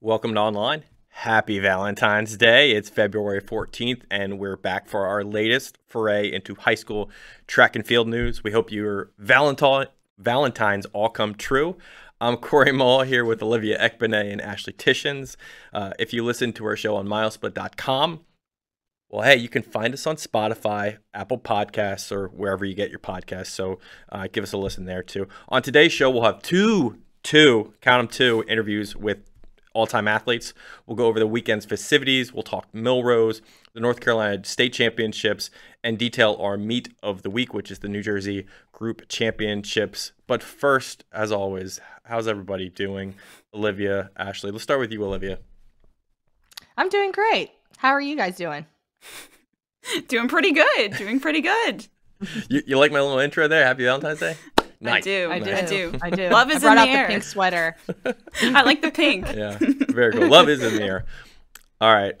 Welcome to Online. Happy Valentine's Day. It's February 14th, and we're back for our latest foray into high school track and field news. We hope your Valentines all come true. I'm Corey Mull here with Olivia Ekbenay and Ashley Tishins. If you listen to our show on MileSplit.com, well, hey, you can find us on Spotify, Apple Podcasts, or wherever you get your podcasts. So give us a listen there too. On today's show, we'll have two interviews with all-time athletes. We'll go over the weekend's festivities. We'll talk Milrose, the North Carolina State Championships, and detail our meet of the week, which is the NJSIAA Group Championships. But first, as always, how's everybody doing? Olivia, Ashley, let's start with you, Olivia. I'm doing great. How are you guys doing? Doing pretty good. You like my little intro there? Happy Valentine's Day? Nice. I do. Love is I brought in the out air. the pink sweater. I like the pink. Yeah, very cool. Love is in the air. All right.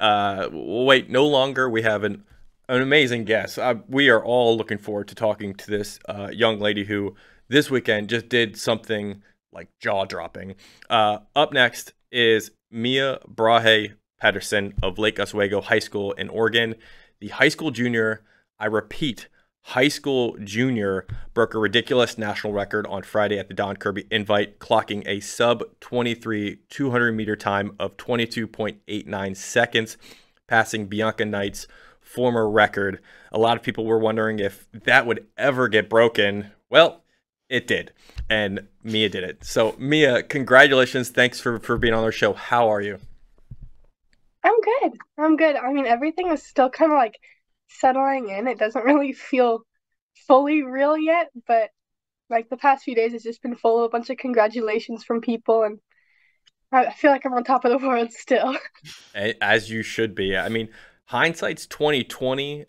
We'll wait no longer. We have an amazing guest. We are all looking forward to talking to this young lady who this weekend just did something like jaw-dropping. Up next is Brahe Pedersen of Lake Oswego High School in Oregon. The high school junior, I repeat, high school junior, broke a ridiculous national record on Friday at the Don Kirby Invite, clocking a sub-23 200-meter time of 22.89 seconds, passing Bianca Knight's former record. A lot of people were wondering if that would ever get broken. Well, it did, and Mia did it. So, Mia, congratulations. Thanks for being on our show. How are you? I'm good. I mean, everything is still kind of like settling in. It doesn't really feel fully real yet, but like the past few days has just been full of a bunch of congratulations from people, and I feel like I'm on top of the world still. As you should be. I mean, hindsight's 2020.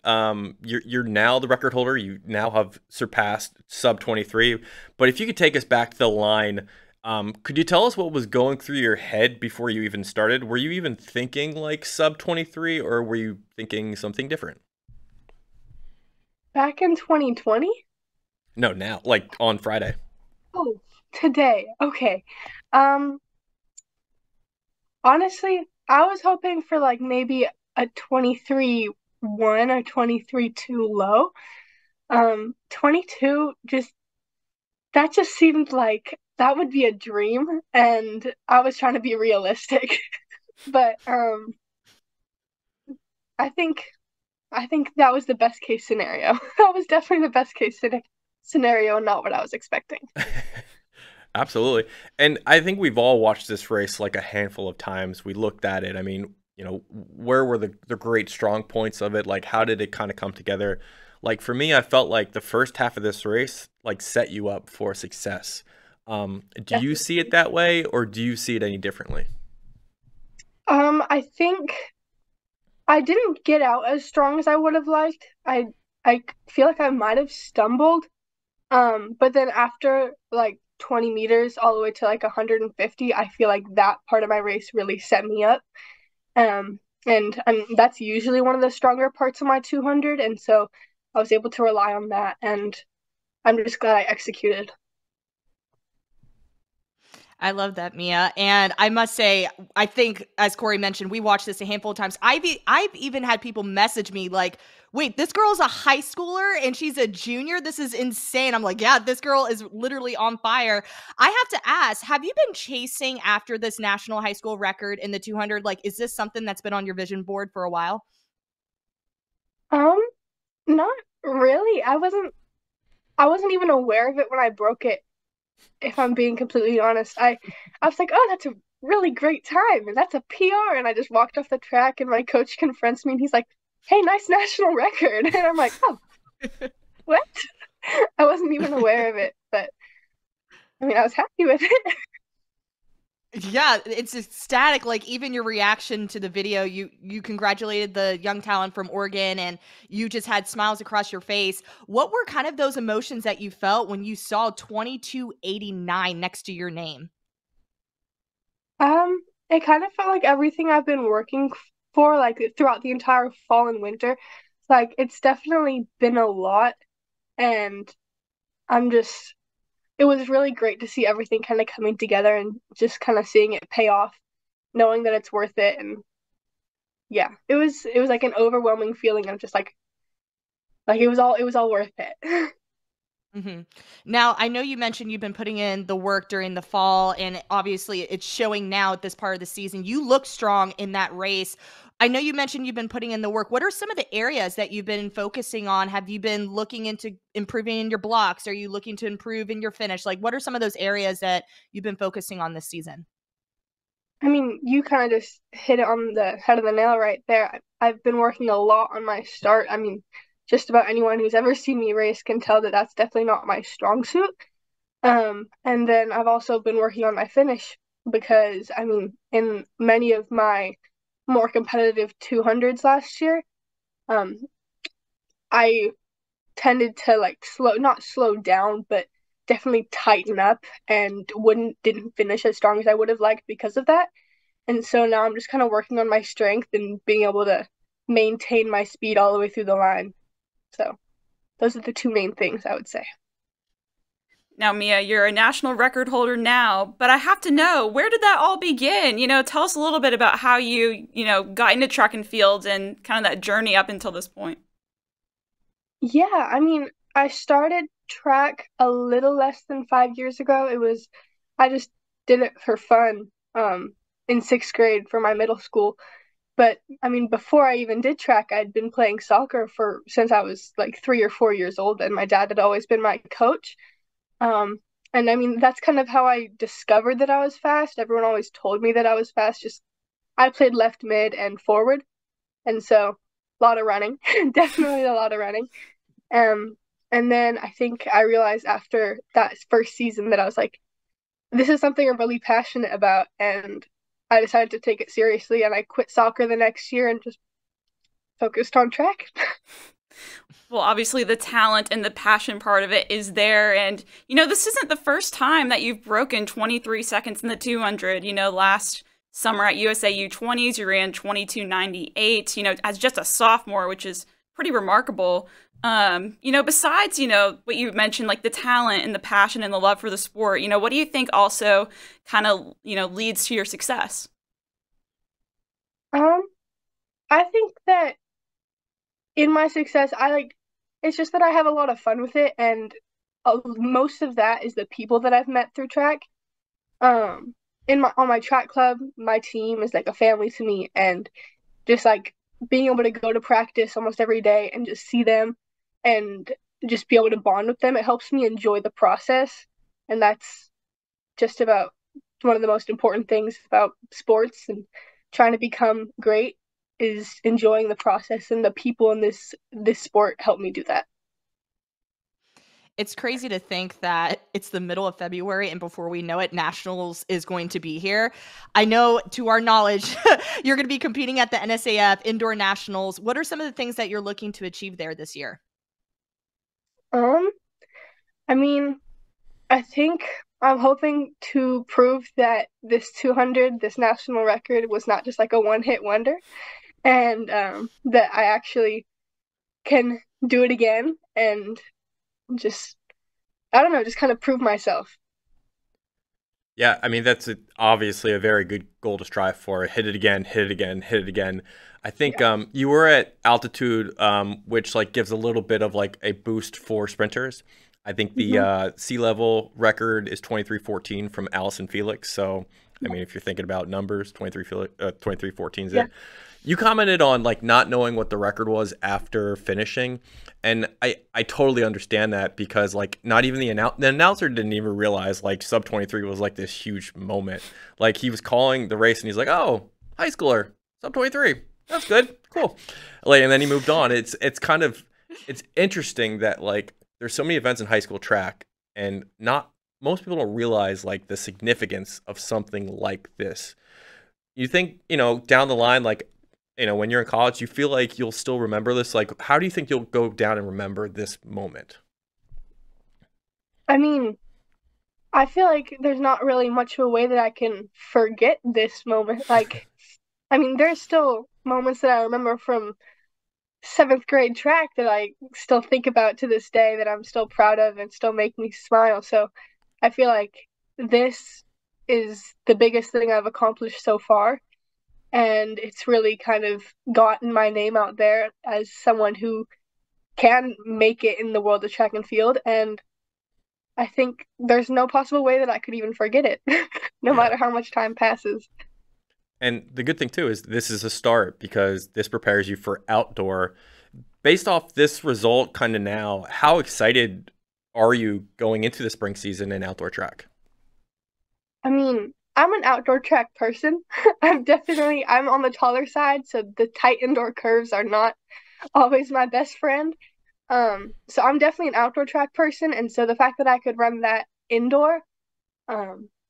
You're now the record holder. You now have surpassed sub 23. But if you could take us back to the line, could you tell us what was going through your head before you even started? Were you even thinking like sub 23, or were you thinking something different? Back in 2020? No, now, like on Friday. Oh, today. Okay. Honestly, I was hoping for like maybe a 23-1 or 23-2 low. 22 that just seemed like that would be a dream, and I was trying to be realistic. But I think that was the best case scenario. That was definitely the best case scenario, not what I was expecting. Absolutely. And I think we've all watched this race like a handful of times. We looked at it. I mean, you know, where were the great strong points of it? Like, how did it kind of come together? Like, for me, I felt like the first half of this race, like, set you up for success. Do you see it that way, or do you see it any differently? I think I didn't get out as strong as I would have liked. I feel like I might have stumbled. But then after like 20 meters all the way to like 150, I feel like that part of my race really set me up. And that's usually one of the stronger parts of my 200, and so I was able to rely on that, and I'm just glad I executed. I love that, Mia. And I must say, I think, as Corey mentioned, we watched this a handful of times. I've even had people message me like, wait, this girl's a high schooler and she's a junior? This is insane. I'm like, yeah, this girl is literally on fire. I have to ask, have you been chasing after this national high school record in the 200? Like, is this something that's been on your vision board for a while? Not really. I wasn't even aware of it when I broke it. If I'm being completely honest, I was like, oh, that's a really great time, and that's a PR. And I just walked off the track, and my coach confronts me, and he's like, hey, nice national record. And I'm like, oh, what? I wasn't even aware of it, but I mean, I was happy with it. Yeah, it's ecstatic. Like, even your reaction to the video, you congratulated the young talent from Oregon, and you just had smiles across your face. What were kind of those emotions that you felt when you saw 2289 next to your name? It kind of felt like everything I've been working for, like throughout the entire fall and winter. Like, it's definitely been a lot, and it was really great to see everything kind of coming together and just kind of seeing it pay off knowing that it's worth it. And yeah, it was like an overwhelming feeling of just like it was all worth it. Mm-hmm. Now, I know you mentioned you've been putting in the work during the fall, and obviously it's showing now at this part of the season. You look strong in that race. I know you mentioned you've been putting in the work. What are some of the areas that you've been focusing on? Have you been looking into improving in your blocks? Are you looking to improve in your finish? Like, what are some of those areas that you've been focusing on this season? I mean, you kind of just hit it on the head of the nail right there. I've been working a lot on my start. I mean, just about anyone who's ever seen me race can tell that that's definitely not my strong suit. And then I've also been working on my finish because, I mean, in many of my more competitive 200s last year, I tended to like not slow down, but definitely tighten up and didn't finish as strong as I would have liked because of that. And so now I'm just kind of working on my strength and being able to maintain my speed all the way through the line. So those are the two main things I would say. Now, Mia, you're a national record holder now, but I have to know, where did that all begin? Tell us a little bit about how you got into track and field and kind of that journey up until this point. Yeah, I mean, I started track a little less than 5 years ago. I just did it for fun, in 6th grade for my middle school. But I mean, before I even did track, I'd been playing soccer since I was like 3 or 4 years old, and my dad had always been my coach. And I mean, that's kind of how I discovered that I was fast. Everyone always told me that I was fast. Just I played left, mid, and forward, and so a lot of running, definitely a lot of running. And then I think I realized after that first season that I was like, this is something I'm really passionate about, and I decided to take it seriously, and I quit soccer the next year and just focused on track. Well, obviously the talent and the passion part of it is there. And, this isn't the first time that you've broken 23 seconds in the 200. Last summer at USA U20s, you ran 22:98, as just a sophomore, which is pretty remarkable. Besides, what you mentioned, like the talent and the passion and the love for the sport, what do you think also kind of, leads to your success? I think that in my success, it's just that I have a lot of fun with it, and most of that is the people that I've met through track. On my track club, my team is like a family to me, and just like being able to go to practice almost every day and just see them and just be able to bond with them, it helps me enjoy the process. And that's just about one of the most important things about sports and trying to become great, is enjoying the process, and the people in this sport help me do that. It's crazy to think that it's the middle of February, and before we know it, Nationals is going to be here. I know, to our knowledge, you're going to be competing at the NSAF Indoor Nationals. What are some of the things that you're looking to achieve there this year? I mean, I think I'm hoping to prove that this 200, this national record, was not just like a one-hit wonder, and that I actually can do it again and just, I don't know, just kind of prove myself. Yeah, I mean, that's obviously a very good goal to strive for. Hit it again, hit it again, hit it again. I think you were at altitude, which like gives a little bit of like a boost for sprinters. I think the sea level record is 23:14 from Allison Felix. So, I mean, if you're thinking about numbers, 23:14 is it. You commented on like not knowing what the record was after finishing, and I totally understand that, because like not even the announcer didn't even realize like sub 23 was like this huge moment. Like he was calling the race and he's like, "Oh, high schooler, sub 23. That's good. Cool." Like, and then he moved on. It's interesting that like there's so many events in high school track, and not most people don't realize like the significance of something like this. You think, down the line, like, when you're in college, you feel like you'll still remember this? Like, how do you think you'll go down and remember this moment? I mean, I feel like there's not really much of a way that I can forget this moment. Like, I mean, there's still moments that I remember from 7th-grade track that I still think about to this day, that I'm still proud of and still make me smile. So I feel like this is the biggest thing I've accomplished so far. and it's really kind of gotten my name out there as someone who can make it in the world of track and field, and I think there's no possible way that I could even forget it, no matter how much time passes. And the good thing too is this is a start because this prepares you for outdoor. Based off this result kind of now, how excited are you going into the spring season in outdoor track? I mean, I'm an outdoor track person. I'm on the taller side, so the tight indoor curves are not always my best friend. So I'm definitely an outdoor track person, and so the fact that I could run that indoor,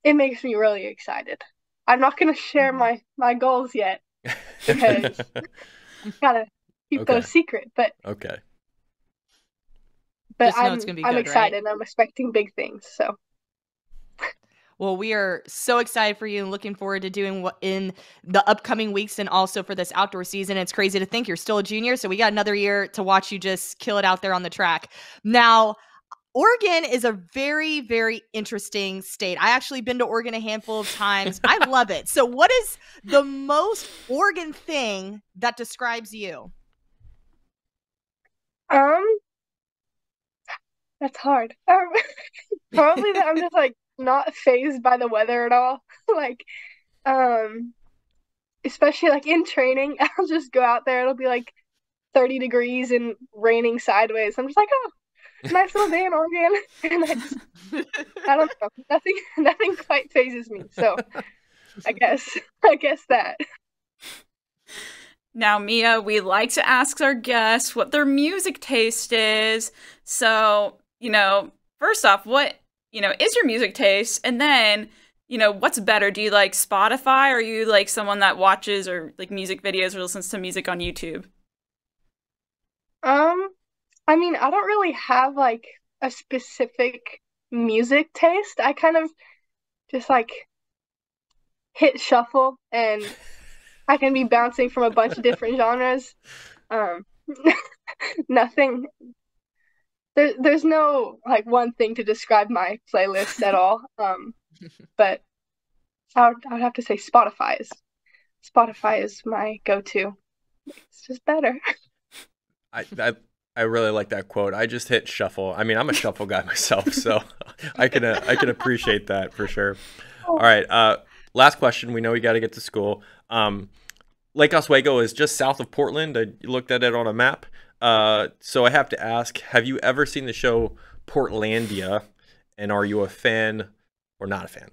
it makes me really excited. I'm not gonna share my goals yet because I've gotta keep those secret, but okay. But Just know it's gonna be I'm good, excited. right? I'm expecting big things. So Well, we are so excited for you and looking forward to doing what in the upcoming weeks and also for this outdoor season. It's crazy to think you're still a junior, so we got another year to watch you just kill it out there on the track. Now, Oregon is a very, very interesting state. I actually been to Oregon a handful of times. I love it. So what is the most Oregon thing that describes you? that's hard. Probably that I'm just like not fazed by the weather at all. Like, especially like in training, I'll just go out there. It'll be like 30 degrees and raining sideways. I'm just like, oh, nice little day in Oregon. And I don't know. Nothing quite phases me. So I guess that. Now, Mia, we like to ask our guests what their music taste is. So, first off, what, is your music taste? And then, what's better? Do you like Spotify, or are you like someone that watches or like music videos or listens to music on YouTube? I mean, I don't really have like a specific music taste. I kind of just like hit shuffle and I can be bouncing from a bunch of different genres. Nothing. There's no like one thing to describe my playlist at all. But I would have to say Spotify is my go-to. It's just better. I really like that quote. I just hit shuffle. I mean, I'm a shuffle guy myself, so I can appreciate that for sure. All right. Last question. We know we got to get to school. Lake Oswego is just south of Portland. I looked at it on a map. So I have to ask, have you ever seen the show Portlandia? And are you a fan or not a fan?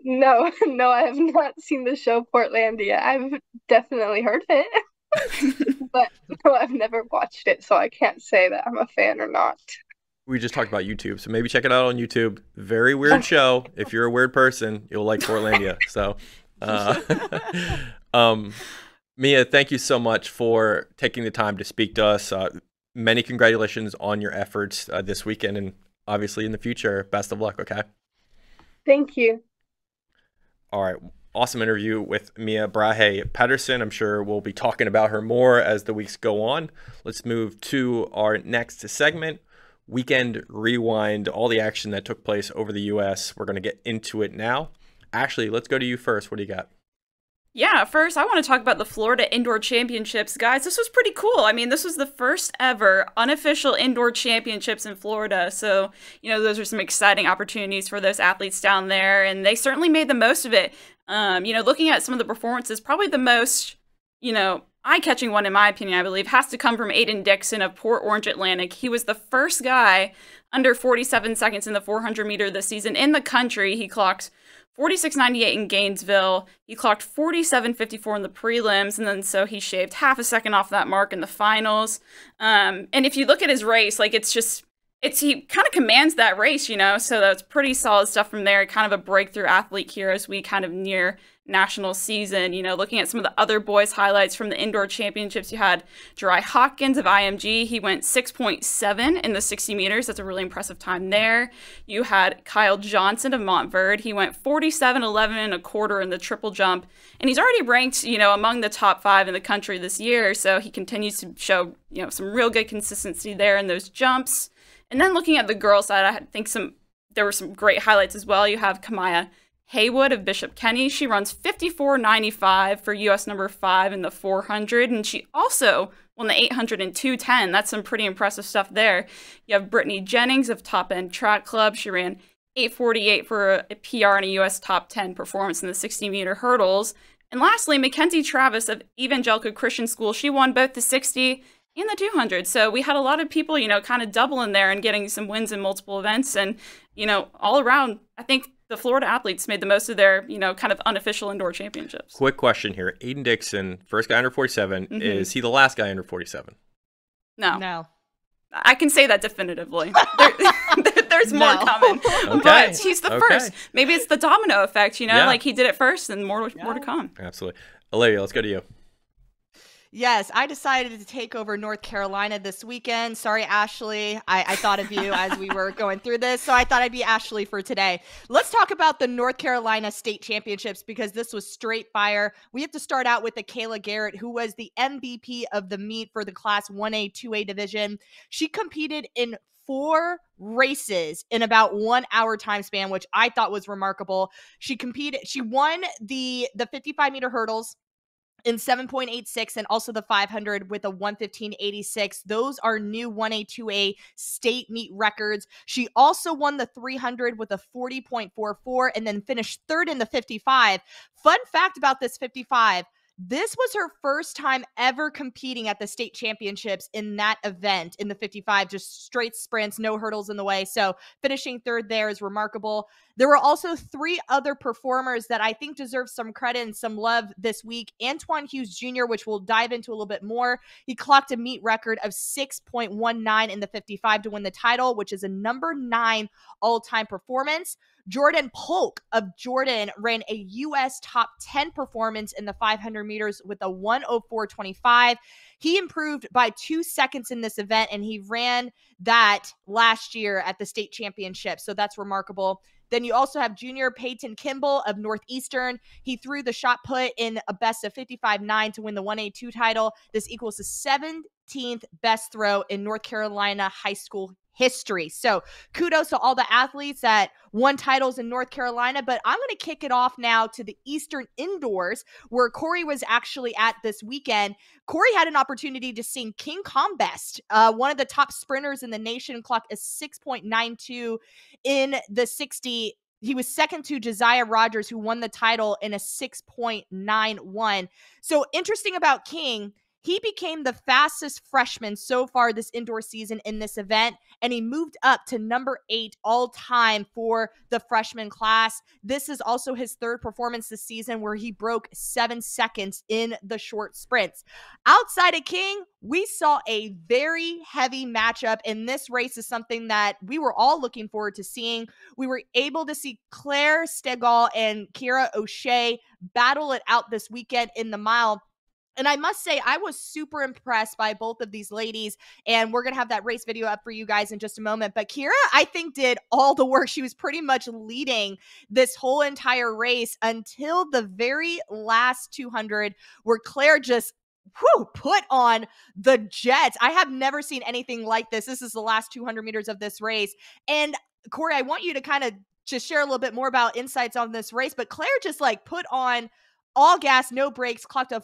No, I have not seen the show Portlandia. I've definitely heard of it. But no, I've never watched it, so I can't say that I'm a fan or not. We just talked about YouTube, so maybe check it out on YouTube. Very weird show. If you're a weird person, you'll like Portlandia. So, Mia, thank you so much for taking the time to speak to us. Many congratulations on your efforts this weekend, and obviously in the future. Best of luck, okay? Thank you. All right. Awesome interview with Mia Brahe Pedersen. I'm sure we'll be talking about her more as the weeks go on. Let's move to our next segment, Weekend Rewind, all the action that took place over the U.S. We're going to get into it now. Ashley, let's go to you first. What do you got? Yeah, first, I want to talk about the Florida Indoor Championships. Guys, this was pretty cool. I mean, this was the first ever unofficial indoor championships in Florida. So, those are some exciting opportunities for those athletes down there, and they certainly made the most of it. Looking at some of the performances, probably the most, eye-catching one, in my opinion, I believe, has to come from Aiden Dixon of Port Orange Atlantic. He was the first guy under 47 seconds in the 400 meter this season in the country. He clocked 46.98 in Gainesville. He clocked 47.54 in the prelims, and then so he shaved half a second off that mark in the finals. And if you look at his race, like he kind of commands that race, so that's pretty solid stuff from there. Kind of a breakthrough athlete here as we kind of near national season. Looking at some of the other boys' highlights from the indoor championships, you had Jari Hawkins of IMG. He went 6.7 in the 60 meters. That's a really impressive time there. You had Kyle Johnson of Montverde. He went 47.11 and a quarter in the triple jump. And he's already ranked, among the top 5 in the country this year. So he continues to show, some real good consistency there in those jumps. And then looking at the girls' side, I think there were some great highlights as well. You have Kamaya Haywood of Bishop Kenny. She runs 54.95 for US number 5 in the 400, and she also won the 800 in 2:10. That's some pretty impressive stuff there. You have Brittany Jennings of Top End Track Club. She ran 8:48 for a PR and a US top 10 performance in the 60-meter hurdles. And lastly, Mackenzie Travis of Evangelical Christian School. She won both the 60 and the 200. So we had a lot of people, kind of doubling there and getting some wins in multiple events. And, all around, I think the Florida athletes made the most of their, kind of unofficial indoor championships. Quick question here. Aiden Dixon, first guy under 47. Is he the last guy under 47? No. I can say that definitively. There's more coming. Okay. But he's the first. Maybe it's the domino effect, like he did it first and more to come. Absolutely. Olivia, let's go to you. Yes, I decided to take over North Carolina this weekend. Sorry, Ashley. I thought of you as we were going through this, so I thought I'd be Ashley for today. Let's talk about the North Carolina State Championships because this was straight fire. We have to start out with the Kayla Garrett, who was the MVP of the meet for the Class 1A, 2A division. She competed in 4 races in about 1 hour time span, which I thought was remarkable. She won the 55-meter hurdles in 7.86 and also the 500 with a 1:15.86. Those are new 1A, 2A state meet records. She also won the 300 with a 40.44 and then finished third in the 55. Fun fact about this 55, this was her first time ever competing at the state championships in that event in the 55, just straight sprints, no hurdles in the way. So finishing third there is remarkable. There were also 3 other performers that I think deserve some credit and some love this week. Antoine Hughes Jr., which we'll dive into a little bit more. He clocked a meet record of 6.19 in the 55 to win the title, which is a number 9 all-time performance. Jordan Polk of Jordan ran a U.S. top 10 performance in the 500 meters with a 1:04.25. He improved by 2 seconds in this event, and he ran that last year at the state championship. So that's remarkable. Then you also have junior Peyton Kimball of Northeastern. He threw the shot put in a best of 55.9 to win the 1A2 title. This equals the 17th best throw in North Carolina high school history. So kudos to all the athletes that won titles in North Carolina, but I'm going to kick it off now to the Eastern Indoors where Corey was actually at this weekend. Corey had an opportunity to sing King Kong Best, one of the top sprinters in the nation, clocked a 6.92 in the 60. He was second to Josiah Rogers, who won the title in a 6.91. So interesting about King, he became the fastest freshman so far this indoor season in this event, and he moved up to number 8 all time for the freshman class. This is also his 3rd performance this season where he broke 7 seconds in the short sprints. Outside of King, we saw a very heavy matchup, and this race is something that we were all looking forward to seeing. We were able to see Claire Stegall and Kira O'Shea battle it out this weekend in the mile. And I must say, I was super impressed by both of these ladies, and we're going to have that race video up for you guys in just a moment. But Kira, I think, did all the work. She was pretty much leading this whole entire race until the very last 200, where Claire just put on the jets. I have never seen anything like this. This is the last 200 meters of this race. And Corey, I want you to kind of just share a little bit more about insights on this race, but Claire just put on all gas, no brakes, clocked a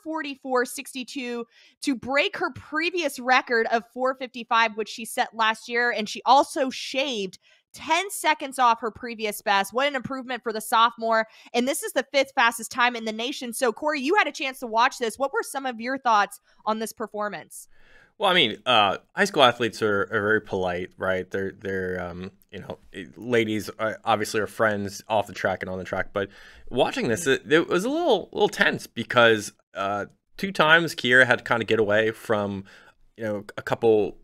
4:44.62 to break her previous record of 4:55, which she set last year. And she also shaved 10 seconds off her previous best. What an improvement for the sophomore. And this is the 5th fastest time in the nation. So, Corey, you had a chance to watch this. What were some of your thoughts on this performance? Well, I mean, high school athletes are very polite, right? They're ladies obviously are friends off the track and on the track. But watching this, it was a little tense because 2 times Kira had to kind of get away from, a couple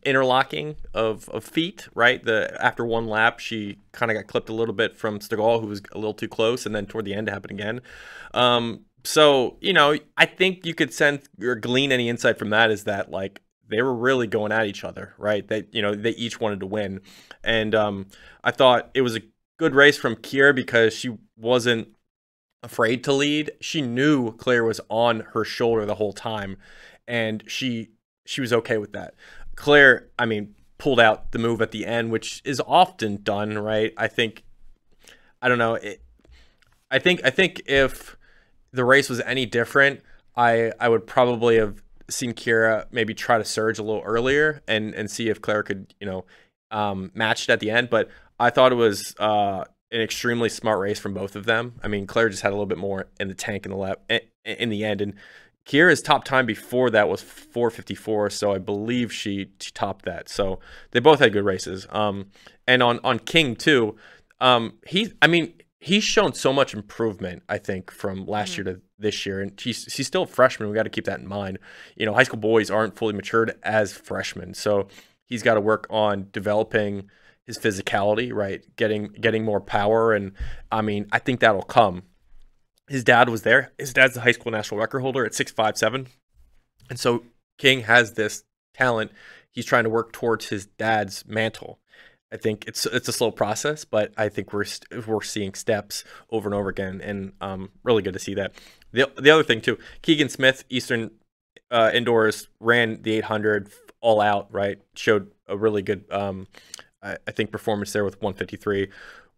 interlocking of feet, right? After one lap, she kind of got clipped a little bit from Stegall, who was a little too close, and then toward the end it happened again. So, I think you could sense or glean any insight from that is that, they were really going at each other, right? They each wanted to win. And I thought it was a good race from Kira because she wasn't afraid to lead. She knew Claire was on her shoulder the whole time, and she was okay with that. Claire, I mean, pulled out the move at the end, which is often done, right? I think I don't know. I think if the race was any different, I would probably have seen Kira maybe try to surge a little earlier and see if Claire could, match it at the end. But I thought it was an extremely smart race from both of them. I mean, Claire just had a little bit more in the tank in the end, and Kira's top time before that was 4:54, so I believe she topped that. So they both had good races. And on King too, he's shown so much improvement, I think, from last year to this year, and he's still a freshman. We got to keep that in mind. High school boys aren't fully matured as freshmen, so he's got to work on developing his physicality, right? Getting more power, and I think that'll come. His dad was there. His dad's the high school national record holder at 6'5'7", and so King has this talent. He's trying to work towards his dad's mantle. I think it's a slow process, but I think we're seeing steps over and over again, and really good to see that. The other thing too, Keegan Smith, Eastern Indoors, ran the 800 all out, right? Showed a really good, I think, performance there with 153.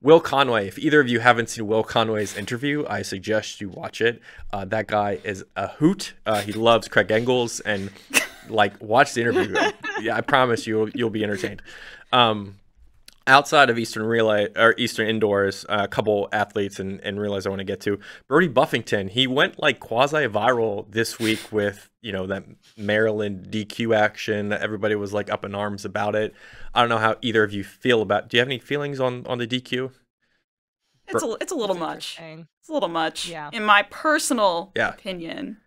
Will Conway, if either of you haven't seen Will Conway's interview, I suggest you watch it. That guy is a hoot. He loves Craig Engels, and watch the interview. Yeah, I promise you'll be entertained. Outside of Eastern Relay or Eastern Indoors, a couple athletes and relays I want to get to. Brody Buffington, he went quasi-viral this week with that Maryland DQ action. Everybody was up in arms about it. I don't know how either of you feel about. Do you have any feelings on the DQ? It's a little much. It's a little much. Yeah. In my personal opinion.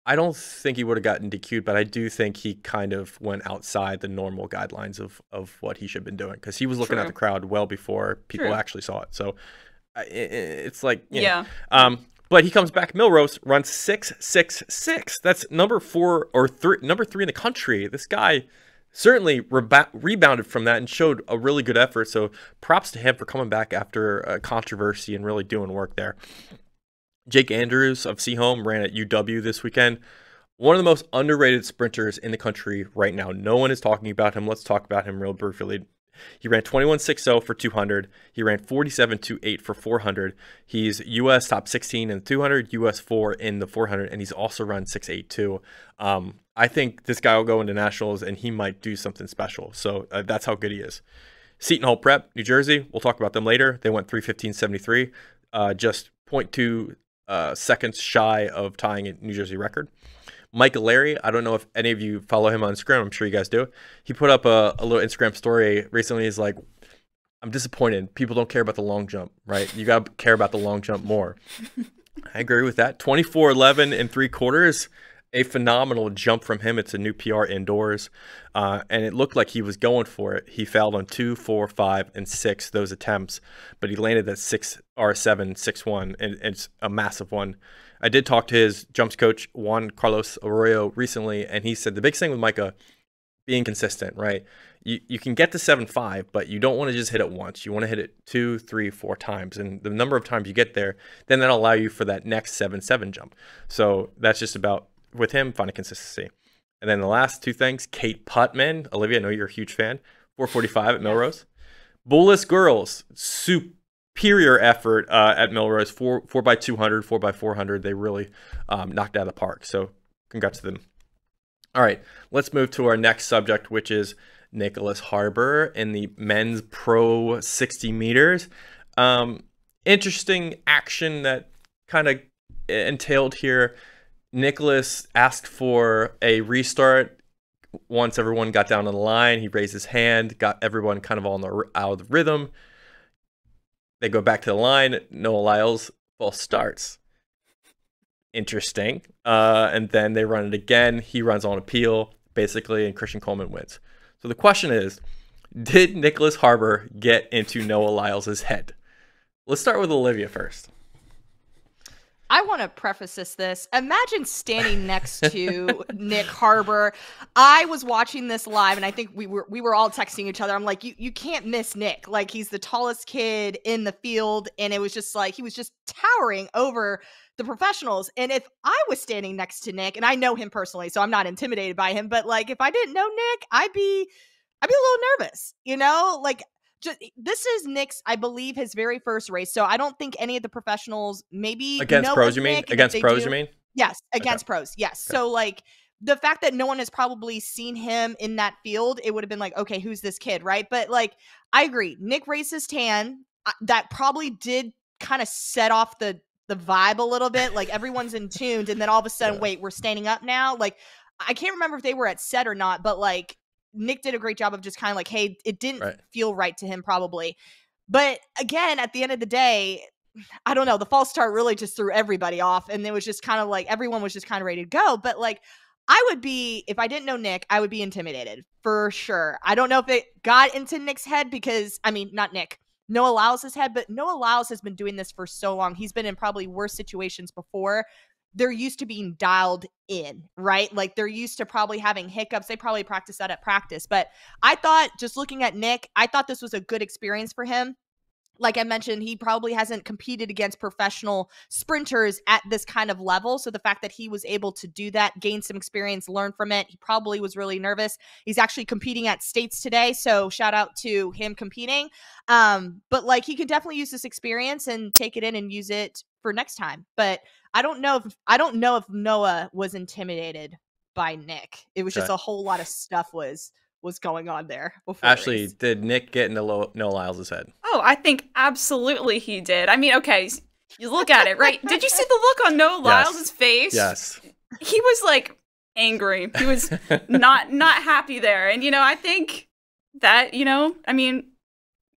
I don't think he would have gotten DQ'd, but I do think he kind of went outside the normal guidelines of what he should have been doing, because he was looking at the crowd well before people actually saw it. So it's but he comes back. Milrose runs 6.66. That's number 3 in the country. This guy certainly rebounded from that and showed a really good effort. So props to him for coming back after a controversy and really doing work there. Jake Andrews of Seaholm ran at UW this weekend. One of the most underrated sprinters in the country right now. No one is talking about him. Let's talk about him real briefly. He ran 21.60 for 200. He ran 47.28 for 400. He's U.S. top 16 in the 200, U.S. 4 in the 400, and he's also run 6.82. I think this guy will go into nationals, and he might do something special. So that's how good he is. Seton Hall Prep, New Jersey. We'll talk about them later. They went 3:15.73, just 0.2 seconds shy of tying a New Jersey record. Mike Larry, I don't know if any of you follow him on Instagram. I'm sure you guys do. He put up a little Instagram story recently. He's like, I'm disappointed. People don't care about the long jump, right? You got to care about the long jump more. I agree with that. 24.11 and 3/4. A phenomenal jump from him. It's a new PR indoors. And it looked like he was going for it. He fouled on 2, 4, 5, and 6, those attempts. But he landed at 6 or 7, 6-1, and it's a massive one. I did talk to his jumps coach, Juan Carlos Arroyo, recently, and he said the big thing with Micah, being consistent, right? You can get to 7.5, but you don't want to just hit it once. You want to hit it 2, 3, 4 times. And the number of times you get there, then that'll allow you for that next 7.7 jump. So that's just about, with him, finding consistency. And then the last two things, Kate Putman. Olivia, I know you're a huge fan. 4:45 at Melrose. Bullis girls, superior effort at Melrose. 4x200, 4x400. They really knocked it out of the park. So congrats to them. All right, let's move to our next subject, which is Nicholas Harbor in the men's pro 60 meters. Interesting action that kind of entailed here. Nicholas asked for a restart once everyone got down on the line. He raised his hand, got everyone kind of out of the rhythm. They go back to the line. Noah Lyles false starts. Interesting. And then they run it again. He runs on appeal, basically, and Christian Coleman wins. So the question is, did Nicholas Harbor get into Noah Lyles' head? Let's start with Olivia first. I want to preface this. Imagine standing next to Nick Harbor. I was watching this live, and I think we were all texting each other. I'm like, you can't miss Nick. Like, he's the tallest kid in the field, and it was just like he was just towering over the professionals. And if I was standing next to Nick, and I know him personally, so I'm not intimidated by him, but like if I didn't know Nick, I'd be a little nervous, you know? Like, this is Nick's, I believe, his very first race. So I don't think any of the professionals maybe against know pros. of You mean Nick, and if against they pros? do- You mean? Yes, against pros. Yes. Okay. So like the fact that no one has probably seen him in that field, it would have been like, okay, who's this kid, right? But like, I agree. Nick races tan. That probably did kind of set off the vibe a little bit. Like everyone's in tuned, and then all of a sudden, wait, we're standing up now. Like I can't remember if they were at set or not, but like Nick did a great job of just kind of like, hey, it didn't feel right to him probably. But again, at the end of the day, I don't know, the false start really just threw everybody off, and it was just kind of like everyone was just kind of ready to go. But like I would be, if I didn't know Nick, I would be intimidated for sure. I don't know if it got into Nick's head because, I mean, not Nick, Noah Lyles' head, but Noah Lyles has been doing this for so long. He's been in probably worse situations before. They're used to being dialed in, right? Like they're used to probably having hiccups. They probably practice that at practice. But I thought, just looking at Nick, I thought this was a good experience for him. Like I mentioned, he probably hasn't competed against professional sprinters at this kind of level. So the fact that he was able to do that, gain some experience, learn from it, he probably was really nervous. He's actually competing at states today. So shout out to him competing. But like he could definitely use this experience and take it in and use it for next time. But I don't know if Noah was intimidated by Nick. It was just a whole lot of stuff was going on there before. Ashley, did Nick get into Noah Lyles' head? Oh, I think absolutely he did. I mean, okay, you look at it, right? Did you see the look on Noah Lyles' face? Yes. He was like angry. He was not happy there. And, you know, I think that, you know, I mean,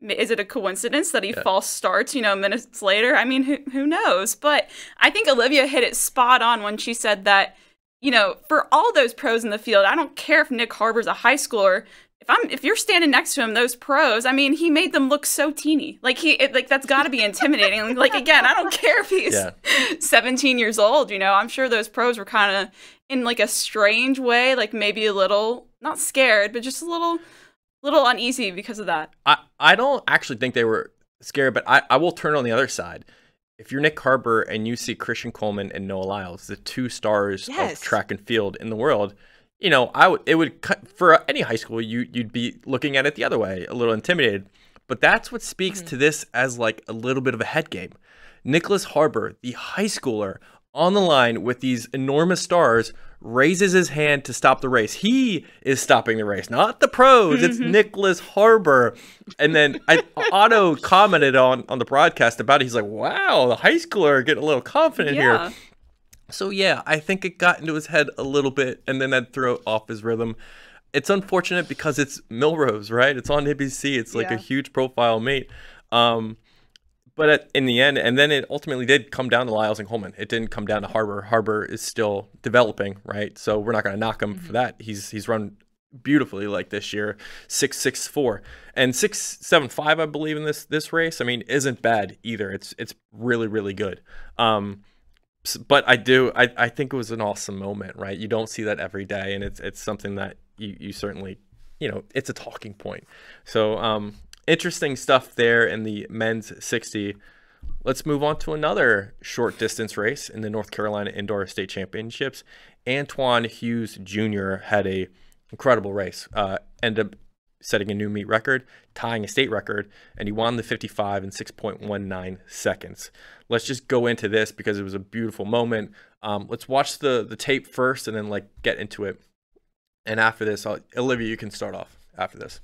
is it a coincidence that he false starts, you know, minutes later? I mean, who knows? But I think Olivia hit it spot on when she said that, you know, for all those pros in the field, I don't care if Nick Harbor's a high schooler. If you're standing next to him, those pros, I mean, he made them look so teeny. Like that's got to be intimidating. Like again, I don't care if he's 17 years old. You know, I'm sure those pros were kind of in like a strange way, like maybe a little not scared, but just a little uneasy because of that. I don't actually think they were scared, but I will turn on the other side. If you're Nick Harbor and you see Christian Coleman and Noah Lyles, the two stars of track and field in the world, you know, it would for any high school, you'd be looking at it the other way, a little intimidated. But that's what speaks to this as like a little bit of a head game. Nicholas Harbor, the high schooler, on the line with these enormous stars, raises his hand to stop the race. He is stopping the race, not the pros. It's Nicholas Harbor. And then Otto commented on the broadcast about it. He's like, wow, the high schooler getting a little confident here. So, yeah, I think it got into his head a little bit, and then that threw off his rhythm. It's unfortunate because it's Milrose, right? It's on ABC. It's like a huge profile meet. But in the end, and then it ultimately did come down to Lyles and Coleman. It didn't come down to Harbor. Harbor is still developing, right? So we're not going to knock him for that. He's run beautifully like this year, 6.64 and 6.75, I believe, in this race. I mean, isn't bad either. It's really, really good. But I think it was an awesome moment, right? You don't see that every day, and it's something that you certainly, you know, it's a talking point. So interesting stuff there in the men's 60. Let's move on to another short distance race in the North Carolina Indoor State Championships. Antoine Hughes Jr. had a incredible race. Ended up setting a new meet record, tying a state record, and he won the 55 in 6.19 seconds. Let's just go into this because it was a beautiful moment. Let's watch the tape first and then like get into it. And after this, Olivia, you can start off after this.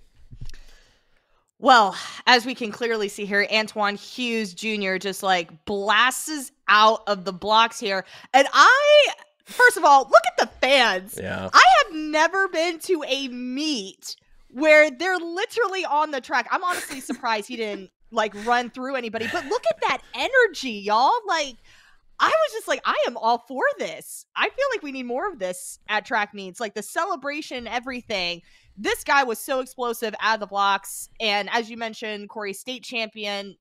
Well, as we can clearly see here, Antoine Hughes Jr. just like blasts out of the blocks here. And first of all, look at the fans. Yeah. I have never been to a meet where they're literally on the track. I'm honestly surprised he didn't like run through anybody, but look at that energy, y'all. Like, I was just like, I am all for this. I feel like we need more of this at track meets, like the celebration, everything. This guy was so explosive out of the blocks. And as you mentioned, Corey, state champion,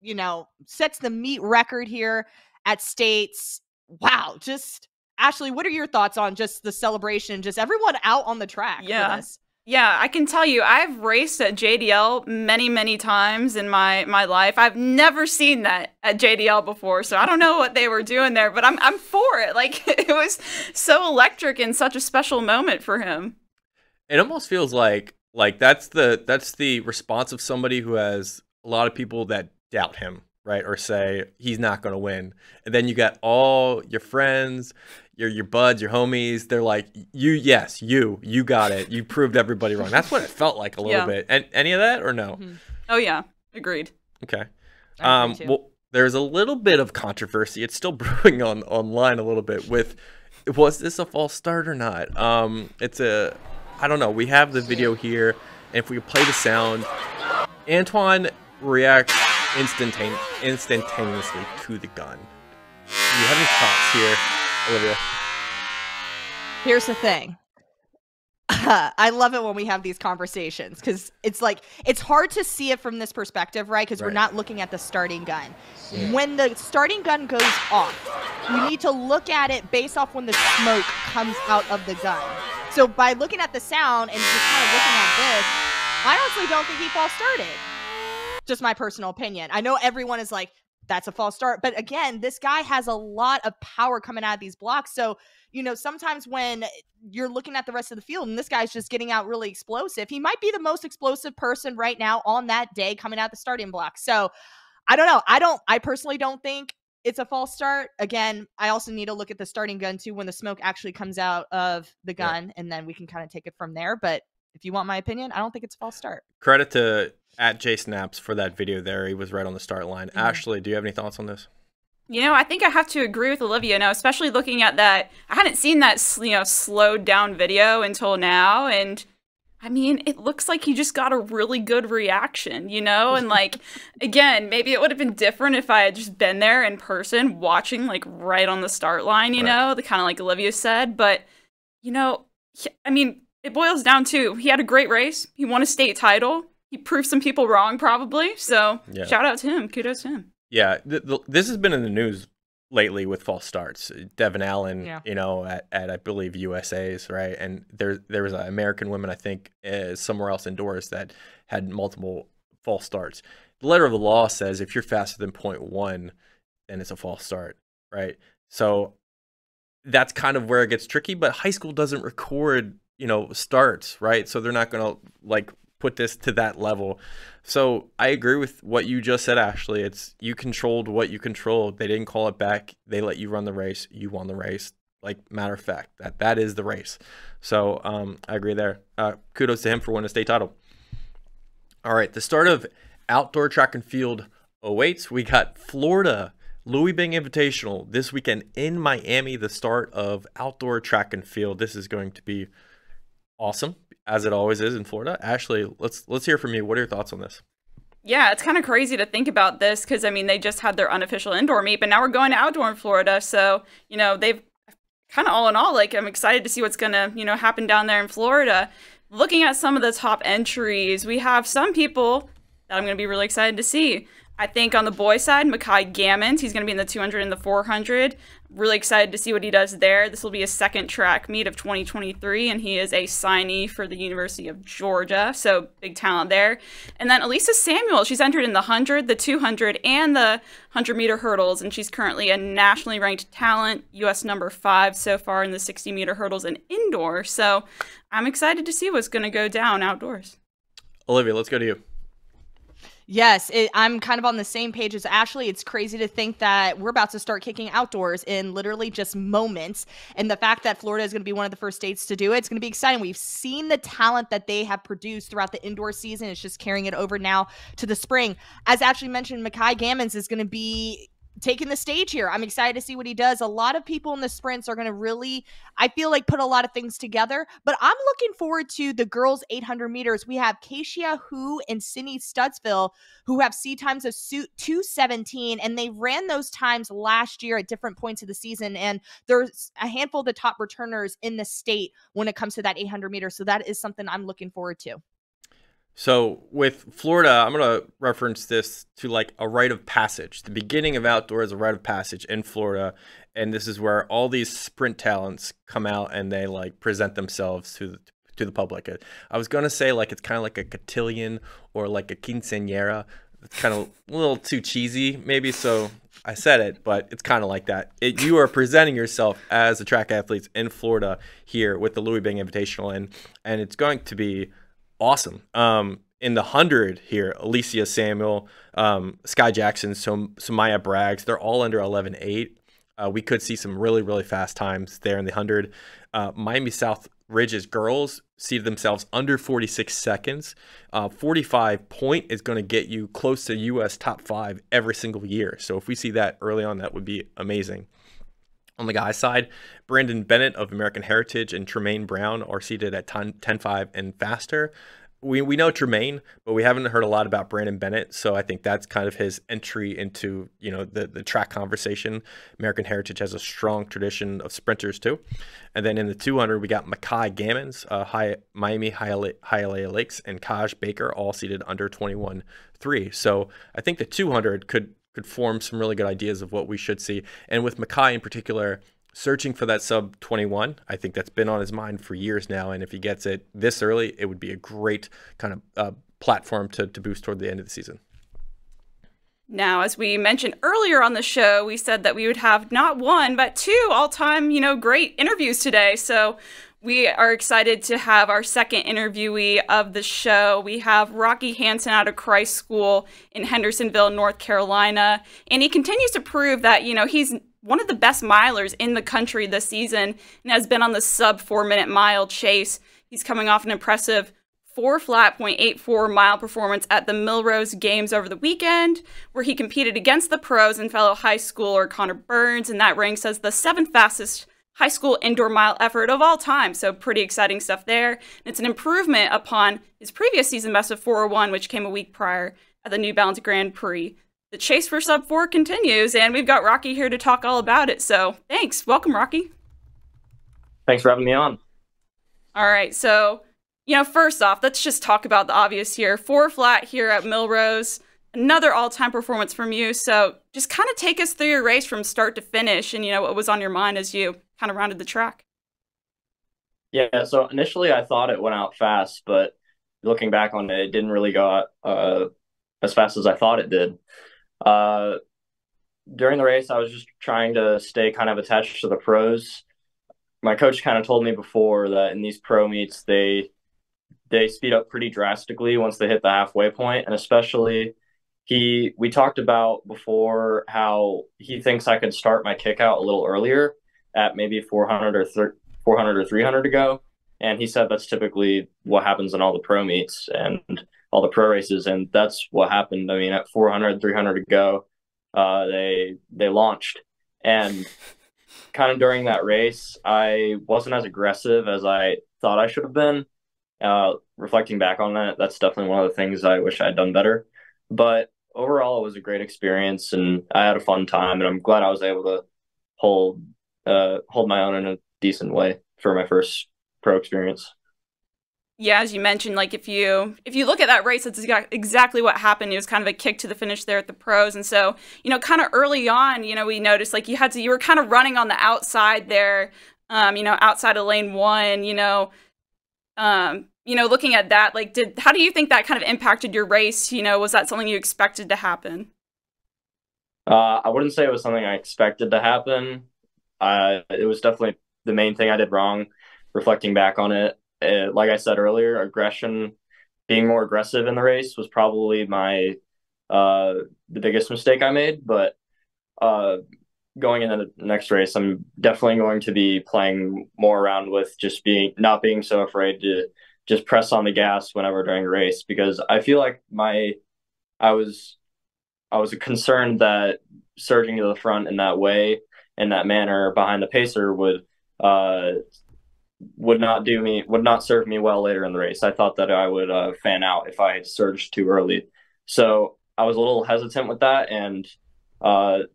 you know, sets the meet record here at states. Wow. Just, Ashley, what are your thoughts on just the celebration, just everyone out on the track for this? Yeah, I can tell you, I've raced at JDL many, many times in my life. I've never seen that at JDL before, so I don't know what they were doing there, but I'm for it. Like, it was so electric and such a special moment for him. It almost feels like Like that's the response of somebody who has a lot of people that doubt him, right? Or say he's not going to win. And then you got all your friends, your buds, your homies. They're like, you got it. You proved everybody wrong. That's what it felt like a little bit. And any of that or no? Oh yeah, agreed. Okay. Well, there's a little bit of controversy. It's still brewing online a little bit with, was this a false start or not? I don't know. We have the video here, and if we play the sound, Antoine reacts instantaneously to the gun. Do you have any thoughts here, Olivia? Here's the thing. I love it when we have these conversations because it's like it's hard to see it from this perspective, right? Because we're not looking at the starting gun. Yeah. When the starting gun goes off, you need to look at it based off when the smoke comes out of the gun. So by looking at the sound and just kind of looking at this, I honestly don't think he false started. Just my personal opinion. I know everyone is like, that's a false start. But again, this guy has a lot of power coming out of these blocks. So, you know, sometimes when you're looking at the rest of the field and this guy's just getting out really explosive, he might be the most explosive person right now on that day coming out the starting block. So I don't know. I personally don't think it's a false start. Again, I also need to look at the starting gun too when the smoke actually comes out of the gun, and then we can kind of take it from there. But if you want my opinion, I don't think it's a false start. Credit to @JSnaps for that video there. He was right on the start line. Ashley, do you have any thoughts on this? You know, I think I have to agree with Olivia now, especially looking at that. I hadn't seen that, slowed down video until now. And I mean, it looks like he just got a really good reaction, and like, again, maybe it would have been different if I had just been there in person watching like right on the start line, the kind of like Olivia said. But, I mean, it boils down to he had a great race. He won a state title. He proved some people wrong, probably. So shout out to him. Kudos to him. Yeah, this has been in the news lately with false starts. Devin Allen, at I believe USA's, right? And there was an American woman, I think, somewhere else indoors that had multiple false starts. The letter of the law says if you're faster than 0.1, then it's a false start, right? So that's kind of where it gets tricky. But high school doesn't record, starts, right? So they're not going to like put this to that level. So I agree with what you just said, Ashley. It's you controlled what you controlled. They didn't call it back. They let you run the race. You won the race. Like, matter of fact, that is the race. So I agree there. Kudos to him for winning a state title. All right, the start of outdoor track and field awaits. We got Florida Louie Bing Invitational this weekend in Miami, the start of outdoor track and field. This is going to be awesome, as it always is in Florida. Ashley, let's hear from you. What are your thoughts on this? Yeah, it's kind of crazy to think about this because, I mean, they just had their unofficial indoor meet, but now we're going to outdoor in Florida. So, they've kind of all in all, like, I'm excited to see what's going to, happen down there in Florida. Looking at some of the top entries, we have some people that I'm going to be really excited to see. I think on the boys' side, Makai Gammons, he's going to be in the 200 and the 400. Really excited to see what he does there. This will be his second track meet of 2023, and he is a signee for the University of Georgia, so big talent there. And then Elisa Samuel, she's entered in the 100, the 200, and the 100-meter hurdles, and she's currently a nationally ranked talent, U.S. number 5 so far in the 60-meter hurdles and indoor. So I'm excited to see what's going to go down outdoors. Olivia, let's go to you. Yes, I'm kind of on the same page as Ashley. It's crazy to think that we're about to start kicking outdoors in literally just moments. And the fact that Florida is going to be one of the first states to do it, it's going to be exciting. We've seen the talent that they have produced throughout the indoor season. It's just carrying it over now to the spring. As Ashley mentioned, Makai Gammons is going to be taking the stage here. I'm excited to see what he does. A lot of people in the sprints are going to really, I feel like, put a lot of things together, but I'm looking forward to the girls 800 meters. We have Keisha Hu and Sydney Studsville who have C times of 2:17, and they ran those times last year at different points of the season. And there's a handful of the top returners in the state when it comes to that 800 meters. So that is something I'm looking forward to. So with Florida, I'm going to reference this to like a rite of passage. The beginning of outdoor is a rite of passage in Florida. And this is where all these sprint talents come out and they like present themselves to the public. I was going to say like it's kind of like a cotillion or like a quinceañera. It's kind of a little too cheesy maybe, so I said it, but it's kind of like that. You are presenting yourself as the track athletes in Florida here with the Louie Bing Invitational, and it's going to be Awesome. In the 100 here, Alicia Samuel, Sky Jackson, Samaya Braggs, they're all under 11.8. We could see some really, really fast times there in the 100. Miami South Ridge's girls seeded themselves under 46 seconds. 45 point is going to get you close to U.S. top 5 every single year. So if we see that early on, that would be amazing. On the guys' side, Brandon Bennett of American Heritage and Tremaine Brown are seated at 10.5 and faster. We know Tremaine, but we haven't heard a lot about Brandon Bennett, so I think that's kind of his entry into, you know, the track conversation. American Heritage has a strong tradition of sprinters too. And then in the 200, we got Makai Gammons, Miami Hialeah Lakes, and Kaj Baker all seated under 21.3. So I think the 200 could form some really good ideas of what we should see. And with Makai in particular, searching for that sub 21, I think that's been on his mind for years now. And if he gets it this early, it would be a great kind of platform to boost toward the end of the season. Now, as we mentioned earlier on the show, we said that we would have not one, but two all-time, great interviews today. So we are excited to have our second interviewee of the show. We have Rocky Hansen out of Christ School in Hendersonville, North Carolina. And he continues to prove that, he's one of the best milers in the country this season and has been on the sub 4-minute mile chase. He's coming off an impressive 4 flat 0.84 mile performance at the Millrose Games over the weekend, where he competed against the pros and fellow high schooler Connor Burns, and that ranks as the 7th fastest high school indoor mile effort of all time. So pretty exciting stuff there. And it's an improvement upon his previous season best of 4:01, which came a week prior at the New Balance Grand Prix. The chase for sub 4 continues, and we've got Rocky here to talk all about it. So thanks. Welcome, Rocky. Thanks for having me on. All right. So, first off, let's just talk about the obvious here. 4 flat here at Millrose. Another all-time performance from you. So just kind of take us through your race from start to finish and, what was on your mind as you kind of rounded the track. Yeah, so initially I thought it went out fast, but looking back on it, it didn't really go out as fast as I thought it did. During the race, I was just trying to stay kind of attached to the pros. My coach kind of told me before that in these pro meets, they speed up pretty drastically once they hit the halfway point, and especially we talked about before how he thinks I could start my kick out a little earlier at maybe 400 or 300 to go. And he said that's typically what happens in all the pro meets and all the pro races. And that's what happened. I mean, at 400, 300 to go, they launched. And kind of during that race, I wasn't as aggressive as I thought I should have been. Reflecting back on that, that's definitely one of the things I wish I'd done better. But overall, it was a great experience, and I had a fun time, and I'm glad I was able to hold my own in a decent way for my first pro experience. Yeah, as you mentioned, like if you look at that race, that's exactly what happened. It was kind of a kick to the finish there at the pros, and so kind of early on, we noticed like you were kind of running on the outside there, outside of lane 1, looking at that, like how do you think that kind of impacted your race? Was that something you expected to happen? I wouldn't say it was something I expected to happen. It was definitely the main thing I did wrong. Reflecting back on it, like I said earlier, being more aggressive in the race was probably the biggest mistake I made. But going into the next race, I'm definitely going to be playing more around with just not being so afraid to just press on the gas whenever during a race, because I feel like I was concerned that surging to the front in that way, in that manner behind the pacer would not serve me well later in the race. I thought that I would fan out if I surged too early. So I was a little hesitant with that, and that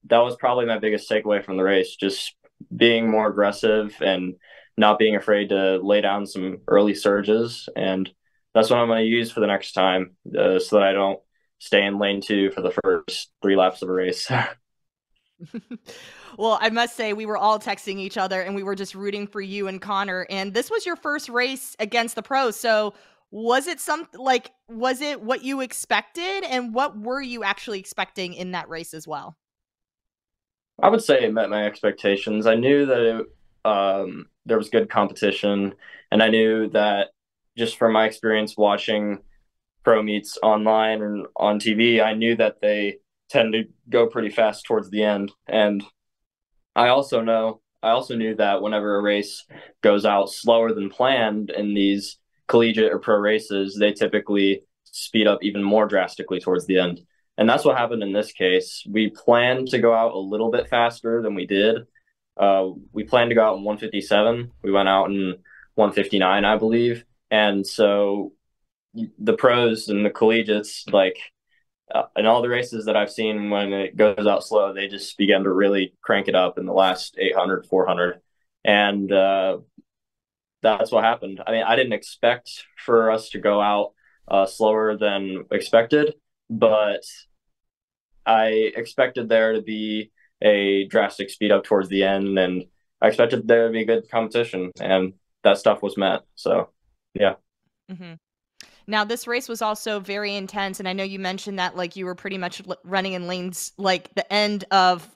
was probably my biggest takeaway from the race, just being more aggressive and not being afraid to lay down some early surges. And that's what I'm going to use for the next time, so that I don't stay in lane 2 for the first 3 laps of a race. Well, I must say we were all texting each other and we were just rooting for you and Connor. And this was your first race against the pros. So was it what you expected? And what were you actually expecting in that race as well? I would say it met my expectations. I knew that there was good competition, and I knew that just from my experience watching pro meets online and on TV, I knew that they tend to go pretty fast towards the end. And I also knew that whenever a race goes out slower than planned in these collegiate or pro races, they typically speed up even more drastically towards the end. And that's what happened in this case. We planned to go out a little bit faster than we did. We planned to go out in 157. We went out in 159, I believe. And so the pros and the collegiates, like in all the races that I've seen, when it goes out slow, they just begin to really crank it up in the last 800, 400. And that's what happened. I mean, I didn't expect for us to go out slower than expected, but I expected there to be a drastic speed up towards the end, and I expected there to be good competition, and that stuff was met. So, yeah. Mm-hmm. Now, this race was also very intense, and I know you mentioned that like you were pretty much running in lanes like the end of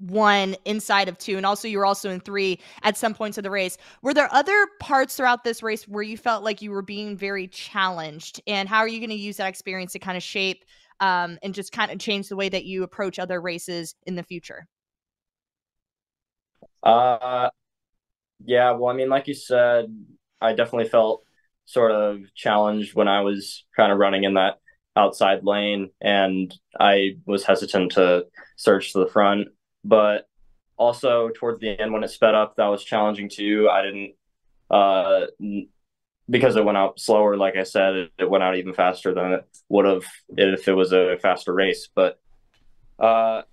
1 inside of 2, and also you were also in 3 at some points of the race. Were there other parts throughout this race where you felt like you were being very challenged, and how are you going to use that experience to kind of shape and just kind of change the way that you approach other races in the future? Yeah, well, I mean, like you said, I definitely felt sort of challenged when I was kind of running in that outside lane, and I was hesitant to surge to the front. But also towards the end, when it sped up, that was challenging too. I didn't, because it went out slower, like I said, it went out even faster than it would have if it was a faster race. But I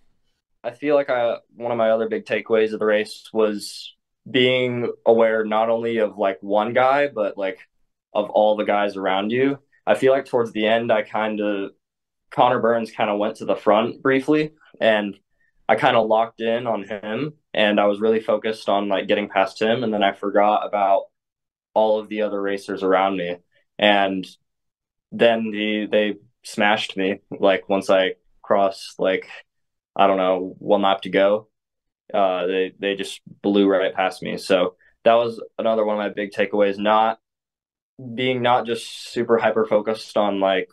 feel like one of my other big takeaways of the race was being aware not only of like one guy, but like of all the guys around you. I feel like towards the end, Connor Burns kind of went to the front briefly, and I kind of locked in on him, and I was really focused on like getting past him, and then I forgot about all of the other racers around me. And then they smashed me like once I crossed like, I don't know, 1 lap to go. They just blew right past me. So that was another one of my big takeaways, not just super hyper focused on like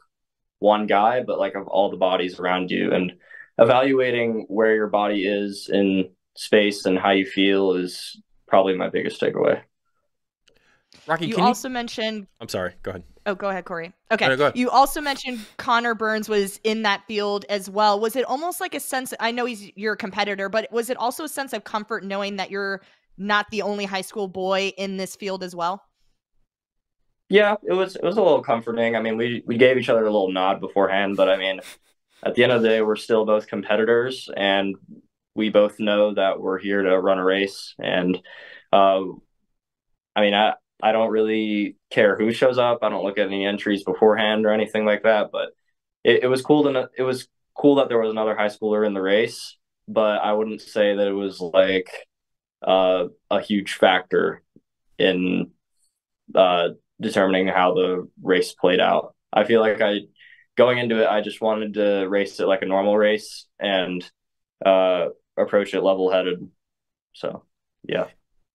one guy, but like of all the bodies around you, and evaluating where your body is in space and how you feel is probably my biggest takeaway. Rocky, you also mentioned. I'm sorry. Go ahead. Oh, go ahead, Corey. Okay. No, go ahead. You also mentioned Connor Burns was in that field as well. Was it almost like a sense? I know you're a competitor, but was it also a sense of comfort knowing that you're not the only high school boy in this field as well? Yeah, it was a little comforting. I mean, we gave each other a little nod beforehand, but I mean, at the end of the day, we're still both competitors, and we both know that we're here to run a race. And I mean, I don't really care who shows up. I don't look at any entries beforehand or anything like that. But it was cool that there was another high schooler in the race. But I wouldn't say that it was like a huge factor in determining how the race played out. I feel like going into it, I just wanted to race it like a normal race and approach it level-headed. So, yeah.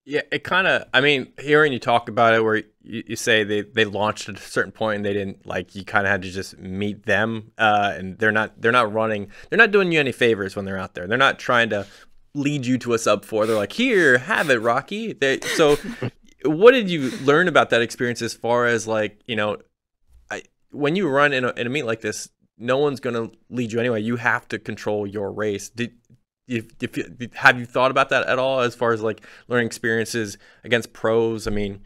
Yeah, it kind of, I mean, hearing you talk about it where you say they launched at a certain point and they didn't, like, you kind of had to just meet them, and they're not doing you any favors when they're out there. They're not trying to lead you to a sub 4. They're like, here, have it, Rocky. So what did you learn about that experience as far as like, you know, when you run in a meet like this, no one's going to lead you anyway. You have to control your race. Have you thought about that at all as far as like learning experiences against pros? I mean,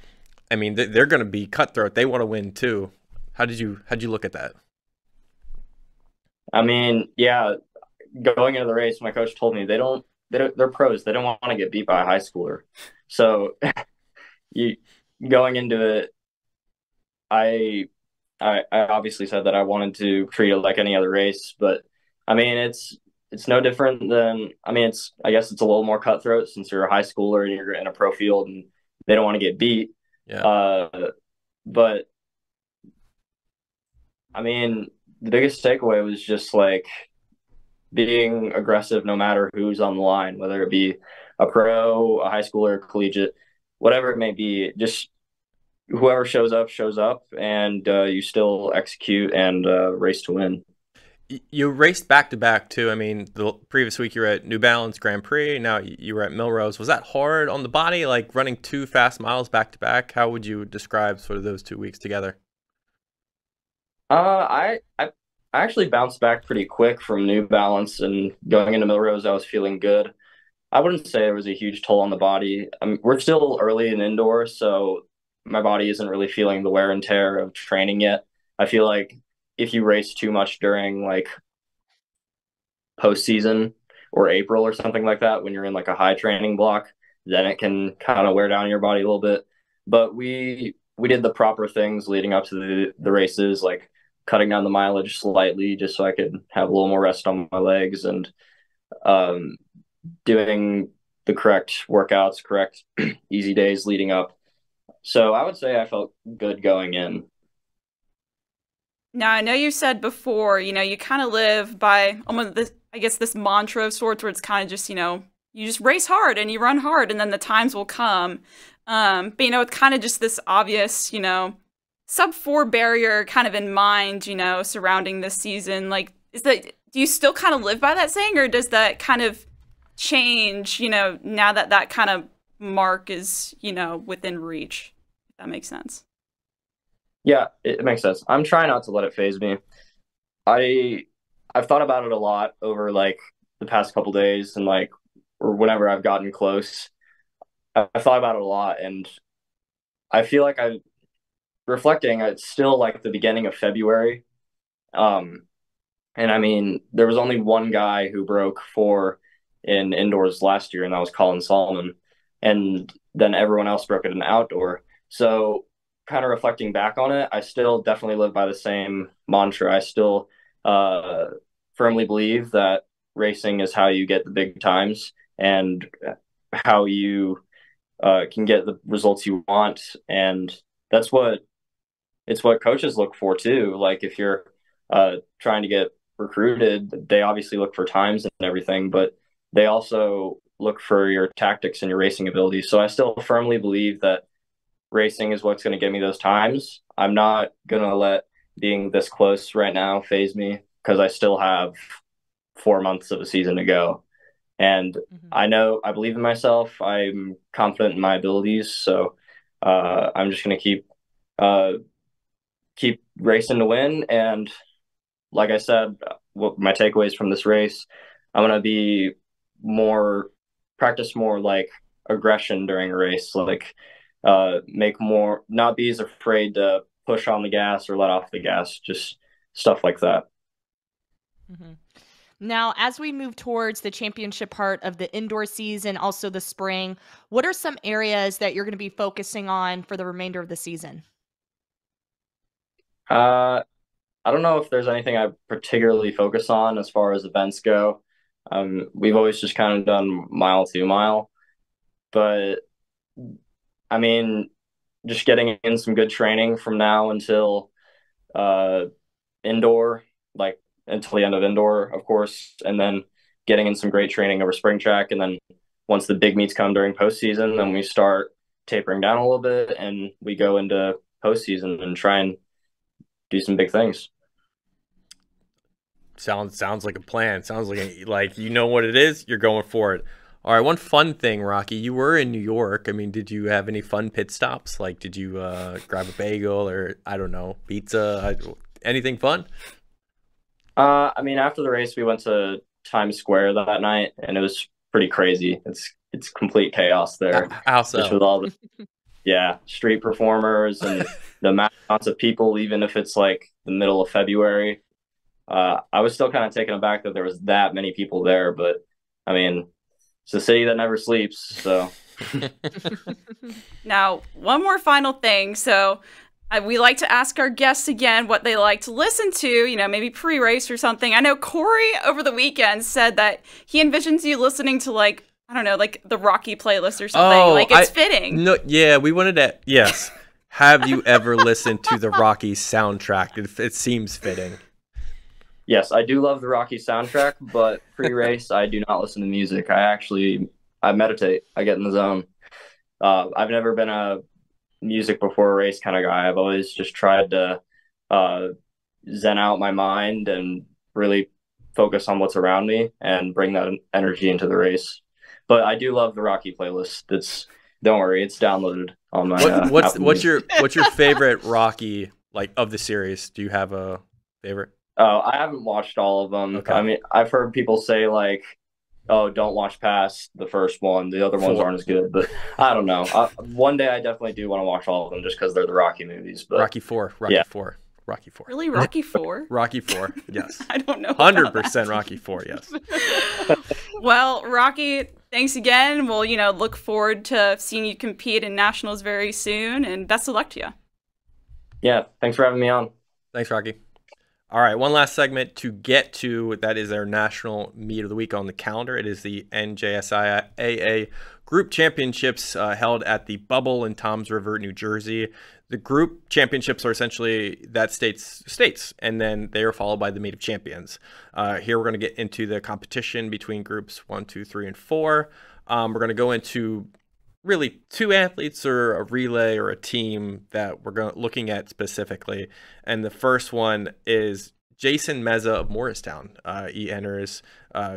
they're going to be cutthroat. They want to win too. How'd you look at that? I mean, yeah, going into the race, my coach told me they're pros. They don't want to get beat by a high schooler. So going into it, I obviously said that I wanted to treat it like any other race, but I mean, it's no different than, I mean, I guess it's a little more cutthroat since you're a high schooler and you're in a pro field and they don't want to get beat. Yeah. But I mean, the biggest takeaway was just like being aggressive no matter who's on the line, whether it be a pro, a high schooler, collegiate, whatever it may be. Just whoever shows up, and you still execute and race to win. You raced back to back too. I mean, the previous week you were at New Balance Grand Prix. Now you were at Milrose. Was that hard on the body, like running 2 fast miles back to back? How would you describe sort of those 2 weeks together? I actually bounced back pretty quick from New Balance, and going into Milrose, I was feeling good. I wouldn't say it was a huge toll on the body. We're still early in indoor, so my body isn't really feeling the wear and tear of training yet. I feel like if you race too much during like postseason or April or something like that, when you're in like a high training block, then it can kind of wear down your body a little bit. But we did the proper things leading up to the races, like cutting down the mileage slightly just so I could have a little more rest on my legs, and um, doing the correct workouts, correct easy days leading up. So I would say I felt good going in. Now, I know you said before, you kind of live by almost this, I guess, this mantra of sorts where it's kind of just, you just race hard and you run hard and then the times will come. But, it's kind of just this obvious, sub-4 barrier kind of in mind, surrounding this season. Like, do you still kind of live by that saying, or does that kind of change, now that that kind of mark is, within reach? If that makes sense. Yeah, it makes sense. I'm trying not to let it phase me. I've thought about it a lot over like the past couple days, and like, or whenever I've gotten close, I've thought about it a lot, and I feel like I'm reflecting. It's still like the beginning of February, and I mean, there was only one guy who broke 4 in indoors last year, and that was Colin Solomon, and then everyone else broke it in outdoor. So kind of reflecting back on it, I still definitely live by the same mantra. I still firmly believe that racing is how you get the big times and how you can get the results you want. And that's what coaches look for too. Like if you're trying to get recruited, they obviously look for times and everything, but they also look for your tactics and your racing abilities. So I still firmly believe that racing is what's going to get me those times. I'm not going to let being this close right now phase me, because I still have 4 months of a season to go. And I believe in myself. I'm confident in my abilities. So I'm just going to keep racing to win. And like I said, what my takeaways from this race, I'm going to practice more like aggression during a race, like not be as afraid to push on the gas or let off the gas, just stuff like that. Now, as we move towards the championship part of the indoor season, also the spring, what are some areas that you're going to be focusing on for the remainder of the season? I don't know if there's anything I particularly focus on as far as events go. We've always just kind of done mile to mile, but I mean, just getting in some good training from now until indoor, like until the end of indoor, of course, and then getting in some great training over spring track. And then once the big meets come during postseason, then we start tapering down a little bit and we go into postseason and try and do some big things. Sounds like a plan. Sounds like you know what it is. You're going for it. All right. One fun thing, Rocky. You were in New York. I mean, did you have any fun pit stops? Like, did you grab a bagel or I don't know, pizza? Anything fun? I mean, after the race, we went to Times Square that night, and it was pretty crazy. It's complete chaos there. How so? Just with all the street performers and the amounts of people, even if it's like the middle of February. I was still kind of taken aback that there was that many people there, but I mean, it's a city that never sleeps. So now, one more final thing. So we like to ask our guests again what they like to listen to, maybe pre-race or something. I know Corey over the weekend said that he envisions you listening to like, I don't know, like the Rocky playlist or something. Oh, like it's fitting. No, yeah, we wanted to. Yes. Have you ever listened to the Rocky soundtrack? It seems fitting. Yes, I do love the Rocky soundtrack, but pre-race, I do not listen to music. I meditate. I get in the zone. I've never been a music before a race kind of guy. I've always just tried to uh, zen out my mind and really focus on what's around me and bring that energy into the race. But I do love the Rocky playlist. Don't worry, it's downloaded on my. What's your favorite Rocky like of the series? Do you have a favorite? Oh, I haven't watched all of them. Okay. I mean, I've heard people say like, "Oh, don't watch past the first one. The other ones aren't as good." But I don't know. One day I definitely do want to watch all of them just because they're the Rocky movies. But Rocky 4, Rocky 4. Rocky 4. Really, Rocky 4? Rocky 4, yes. I don't know. 100% Rocky 4, yes. Well, Rocky, thanks again. We'll, look forward to seeing you compete in nationals very soon, and best of luck to you. Yeah, thanks for having me on. Thanks, Rocky. All right, one last segment to get to. That is our national meet of the week on the calendar. It is the NJSIAA Group Championships held at the Bubble in Toms River, New Jersey. The group championships are essentially that states, and then they are followed by the meet of champions. Here we're going to get into the competition between groups 1, 2, 3, and 4. We're going to go into really 2 athletes or a relay or a team that we're looking at specifically. And the first one is Jason Meza of Morristown. He enters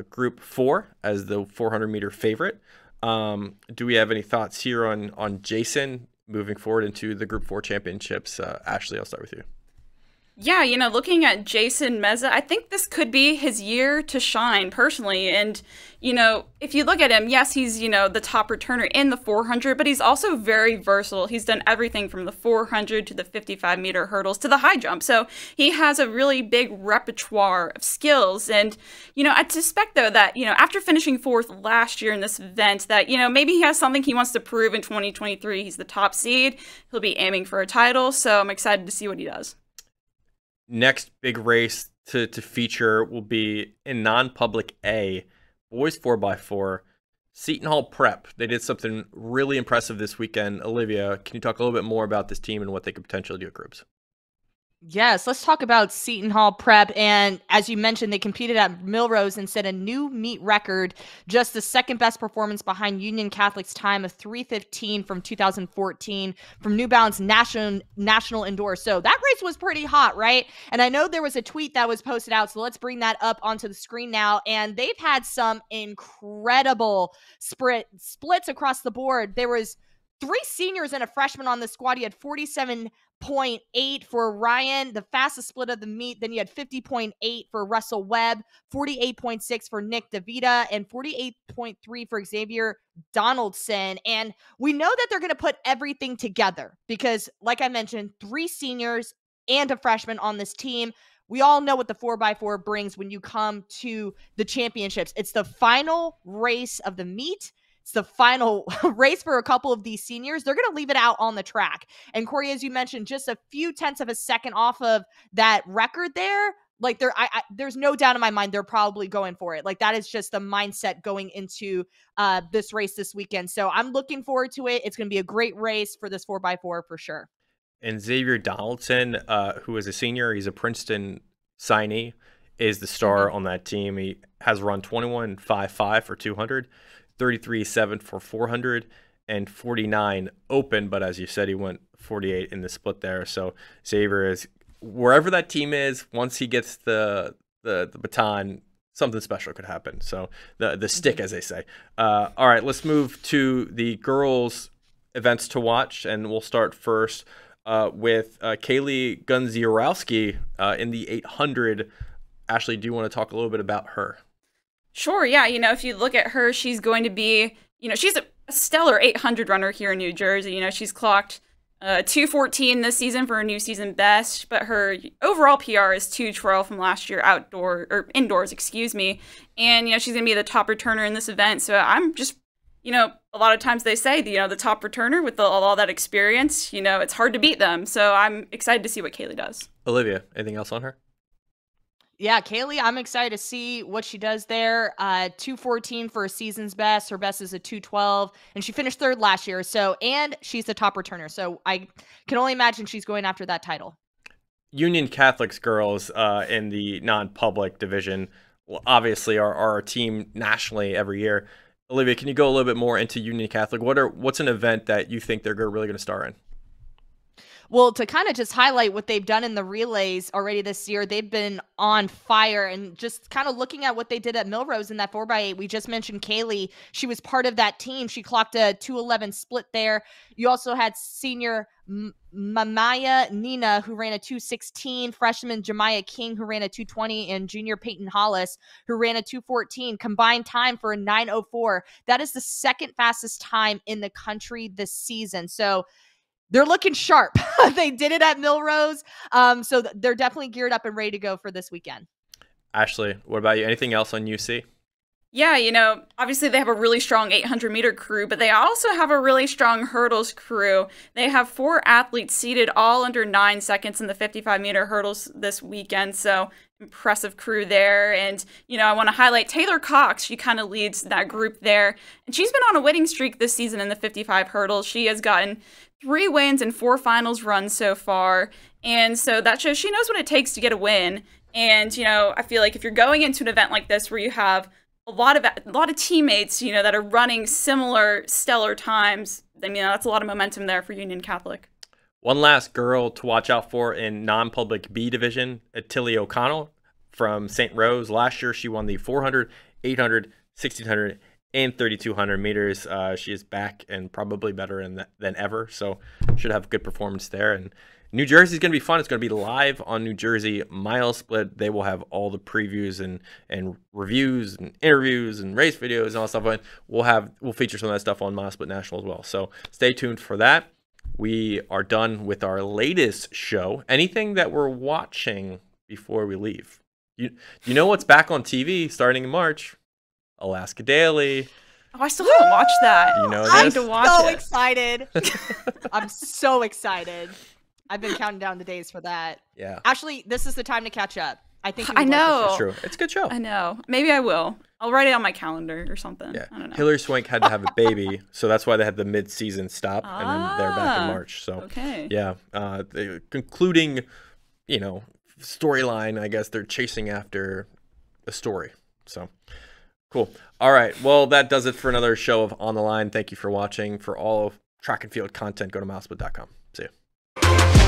group 4 as the 400-meter favorite. Do we have any thoughts here on Jason moving forward into the group 4 championships? Ashley, I'll start with you. Yeah, looking at Jason Meza, I think this could be his year to shine personally. And, if you look at him, yes, he's, the top returner in the 400, but he's also very versatile. He's done everything from the 400 to the 55-meter hurdles to the high jump. So he has a really big repertoire of skills. And, I suspect, though, that, after finishing 4th last year in this event, that, maybe he has something he wants to prove in 2023. He's the top seed. He'll be aiming for a title. So I'm excited to see what he does. Next big race to feature will be in non-public A, boys 4x4, Seton Hall Prep. They did something really impressive this weekend. Olivia, can you talk a little bit more about this team and what they could potentially do at groups? Yes, let's talk about Seton Hall Prep. And as you mentioned, they competed at Millrose and set a new meet record, just the second best performance behind Union Catholic's time of 3:15 from 2014 from New Balance National Indoor. So that race was pretty hot, right? And I know there was a tweet that was posted out, so let's bring that up onto the screen now. And they've had some incredible splits across the board. There was 3 seniors and a freshman on the squad. You had 47.8 for Ryan, the fastest split of the meet. Then you had 50.8 for Russell Webb, 48.6 for Nick DeVita, and 48.3 for Xavier Donaldson. And we know that they're going to put everything together because, like I mentioned, 3 seniors and a freshman on this team. We all know what the 4x4 brings when you come to the championships. It's the final race of the meet. It's the final race for a couple of these seniors. They're going to leave it out on the track. And Corey, as you mentioned, just a few tenths of a second off of that record there. Like there's no doubt in my mind they're probably going for it. Like that is just the mindset going into this race this weekend. So I'm looking forward to it. It's going to be a great race for this 4x4 for sure. And Xavier Donaldson, who is a senior, he's a Princeton signee, is the star on that team. He has run 21.55 for 200. 33.7 for 400 and 49 open, but as you said, he went 48 in the split there. So Xavier is wherever that team is. Once he gets the baton, something special could happen. So the stick, as they say. All right, let's move to the girls' events to watch, and we'll start first with Kaylee Gunziorowski in the 800. Ashley, do you want to talk a little bit about her? Sure, yeah. If you look at her, she's going to be, she's a stellar 800 runner here in New Jersey. She's clocked 2:14 this season for her new season best, but her overall PR is 2:12 from last year indoors, excuse me. And, she's going to be the top returner in this event. So I'm just, a lot of times they say, the top returner with all that experience, it's hard to beat them. So I'm excited to see what Kaylee does. Olivia, anything else on her? Yeah, Kaylee, I'm excited to see what she does there. 2:14 for a season's best. Her best is a 2:12, and she finished 3rd last year. And she's the top returner. So I can only imagine she's going after that title. Union Catholic's girls in the non-public division, obviously are our team nationally every year. Olivia, can you go a little bit more into Union Catholic? What's an event that you think they're really going to star in? Well, to kind of just highlight what they've done in the relays already this year, they've been on fire. And just kind of looking at what they did at Milrose in that 4x8, we just mentioned Kaylee. She was part of that team. She clocked a 2:11 split there. You also had senior Mamaya Nina, who ran a 2:16, freshman Jemiah King, who ran a 2:20, and junior Peyton Hollis, who ran a 2:14. Combined time for a 9:04. That is the second fastest time in the country this season. So they're looking sharp. They did it at Milrose. So they're definitely geared up and ready to go for this weekend. Ashley, what about you? Anything else on UC? Yeah, you know, obviously they have a really strong 800-meter crew, but they also have a really strong hurdles crew. They have 4 athletes seated all under 9 seconds in the 55-meter hurdles this weekend, so impressive crew there. And, you know, I want to highlight Taylor Cox. She kind of leads that group there, and she's been on a winning streak this season in the 55 hurdles. She has gotten 3 wins and 4 finals runs so far, and so that shows she knows what it takes to get a win. And, you know, I feel like if you're going into an event like this where you have a lot of teammates, you know, that are running similar stellar times, I mean, that's a lot of momentum there for Union Catholic. One last girl to watch out for in non-public B division, Tilly O'Connell from St. Rose. Last year, she won the 400, 800, 1600, and 3200 meters. She is back and probably better than ever, so should have good performance there. And New Jersey is going to be fun. It's going to be live on New Jersey MileSplit. They will have all the previews and reviews and interviews and race videos and all that stuff. And we'll feature some of that stuff on MileSplit National as well. So stay tuned for that. We are done with our latest show. Anything that we're watching before we leave? You know what's back on TV starting in March? Alaska Daily. Oh, I still haven't watched that. You know I'm this? so excited. I'm so excited. I've been counting down the days for that. Yeah. Actually, this is the time to catch up. I think I know. It's true. It's a good show. I know. Maybe I will. I'll write it on my calendar or something. Yeah. I don't know. Hillary Swank had to have a baby, so that's why they had the mid-season stop, and then they're back in March. So okay. Yeah, the concluding, you know, storyline. I guess they're chasing after a story. So cool. All right. Well, that does it for another show of On the Line. Thank you for watching. For all of track and field content, go to milesplit.com. See you.